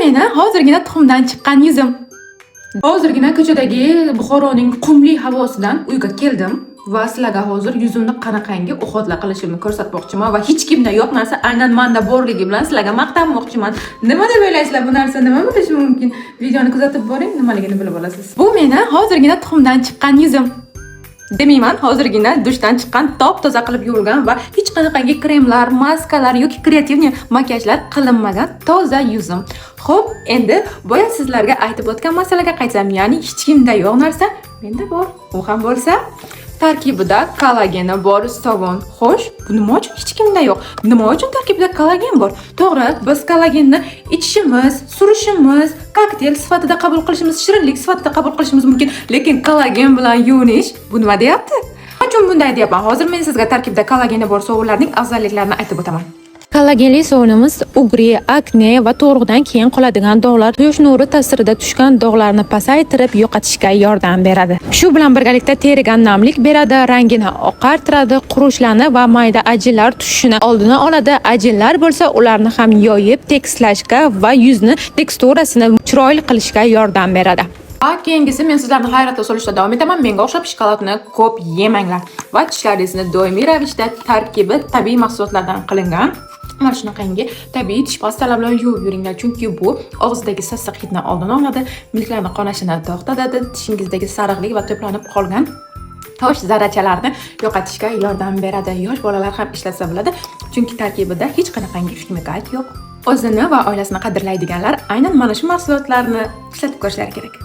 meni hozirgina tuxumdan chiqqan yuzim. Hozirgina ko'chadagi Buxoroning qumli havosidan uyga keldim va sizlarga hozir yuzimni qanaqangi uxotla qilishimni ko'rsatmoqchiman va hech kimda yo'q narsa aynan menda borligi bilan sizlarga maqtanmoqchiman. Nima deb o'ylaysizlar, bu narsa nima bo'lishi mumkin? Videoni kuzatib boring, nimaligini bilib olasiz. Bu meni hozirgina tuxumdan chiqqan yuzim. Demayman, hozirgina dushdan chiqqan top-toza qilib yuvilgan va hech qanaqangi kremlar, maskalar yoki kreativniy makiyajlar qilinmagan toza yuzim. Xo'p, endi boya sizlarga aytib o'tgan masalaga qaytsam, ya'ni hech kimda yo'q narsa menda bor. U ham bo'lsa tarkibida kollageni bor sovun. Xo'sh, bu nima uchun hech kimda yo'q? Nima uchun tarkibida kollagen bor? To'g'ri, biz kollagenni ichishimiz, surishimiz, kokteyl sifatida qabul qilishimiz, shirinlik sifatida qabul qilishimiz mumkin, lekin kollagen bilan yuvinish bu nima deyapti? Nima uchun bunday deyapman? Hozir men sizga tarkibida kollageni bor sovunlarning afzalliklarini aytib o'taman. Kollagenli sovunimiz ugri, akne va tug'ruqdan keyin qoladigan dog'lar, quyosh nuri ta'sirida tushgan dog'larni pasaytirib yo'qotishga yordam beradi. Shu bilan birgalikda teriga namlik beradi, rangini oqartiradi, qurishlarni va mayda ajinlar tushishini oldini oladi. Ajinlar bo'lsa, ularni ham yoyib, tekislashga va yuzni teksturasini chiroyli qilishga yordam beradi. Keyingisi men sizlarni hayratga solishda davom etaman. Menga o'xshab shokoladni ko'p yemanglar va tishlaringizni doimiy ravishda tarkibi tabiiy mahsulotlardan qilingan mana shunaqangi tabiiy tish pastalar bilan yuvib yuringlar, chunki bu og'zizdagi sassiq hidni oldini oladi, milklarning qonashini to'xtatadi, tishingizdagi sariqlik va to'planib qolgan tosh zarrachalarni yo'qotishga yordam beradi. Yosh bolalar ham ishlatsa bo'ladi, chunki tarkibida hech qanaqangi ximikat yo'q. O'zini va oilasini qadrlaydiganlar aynan mana shu mahsulotlarni ishlatib ko'rishlari kerak.